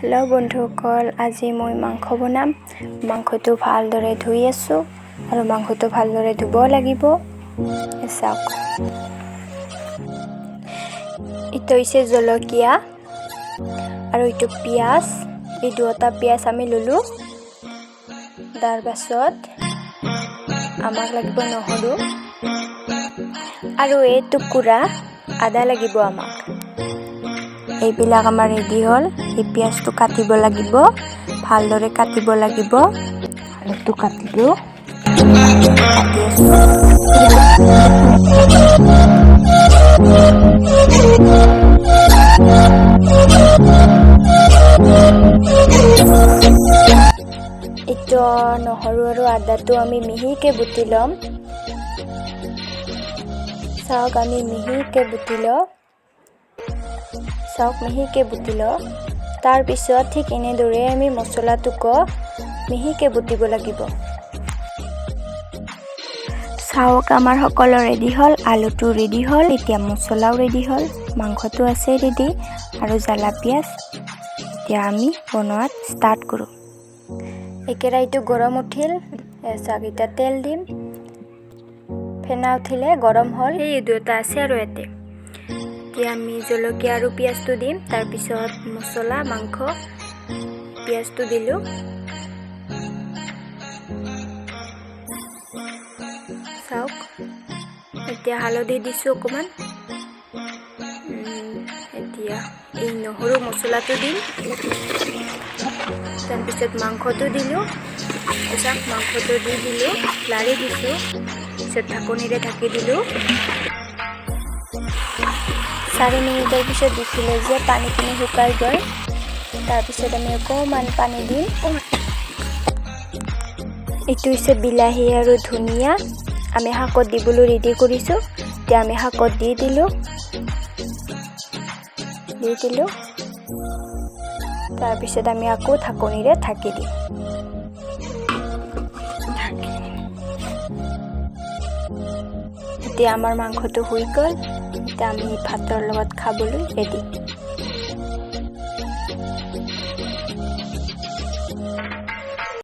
Hello' বন্ধুসকল, আজি মই মাংস বনাম। মাংসটো ভালদৰে ধুই আছোঁ আৰু মাংসটো ভালদৰে ধুব লাগিব। চাওক, এইটো হৈছে জলকীয়া আৰু এইটো পিঁয়াজ। এই দুটা পিঁয়াজ আমি ল'লোঁ। তাৰ পাছত আমাক লাগিব নহৰু আৰু এই টুকুৰা আদা লাগিব আমাক। এইবিলাক আমাৰ ৰেডি হ'ল। এই পিঁয়াজটো কাটিব লাগিব, ভালদৰে কাটিব লাগিব। আলুটো কাটিলোঁ, কাটি আছোঁ। এইটো নহৰু আৰু আদাটো আমি মিহিকৈ বুটি ল'ম। চাওক, আমি মিহিকৈ বুটি লওঁ। চাওক, মিহিকৈ বুটি লওঁ। তাৰপিছত ঠিক এনেদৰে আমি মছলাটোকো মিহিকৈ বুটিব লাগিব। চাওক, আমাৰ সকলো ৰেডি হ'ল। আলুটো ৰেডি হ'ল, এতিয়া মছলাও ৰেডি হ'ল, মাংসটো আছে ৰেডি আৰু জ্বালা পিঁয়াজ। এতিয়া আমি বনোৱাত ষ্টাৰ্ট কৰোঁ। এই কেৰাহীটো গৰম উঠিল। চাওক, এতিয়া তেল দিম। ফেনা উঠিলে গৰম হ'ল। এই দুটা আছে আৰু ইয়াতে। এতিয়া আমি জলকীয়া আৰু পিঁয়াজটো দিম। তাৰপিছত মছলা, মাংস, পিঁয়াজটো দিলোঁ। চাওক, এতিয়া হালধি দিছোঁ অকণমান। এতিয়া এই নহৰু মছলাটো দিম। তাৰপিছত মাংসটো দিলোঁ। চাওক, মাংসটো দি দিলোঁ, লাৰি দিছোঁ। পিছত ঢাকনিৰে ঢাকি দিলোঁ। 4 মিনিটৰ পিছত দেখিলে যে পানীখিনি শুকাই গ'ল। তাৰপিছত আমি অকণমান পানী দিম। এইটো হৈছে বিলাহী আৰু ধনিয়া। আমি শাকত দিবলৈ ৰেডি কৰিছোঁ। এতিয়া আমি শাকত দি দিলোঁ। তাৰপিছত আমি আকৌ ঢাকনিৰে ঢাকি দিম। এতিয়া আমাৰ মাংসটো হৈ গ'ল। এতিয়া আমি ভাতৰ লগত খাবলৈ ৰেডি।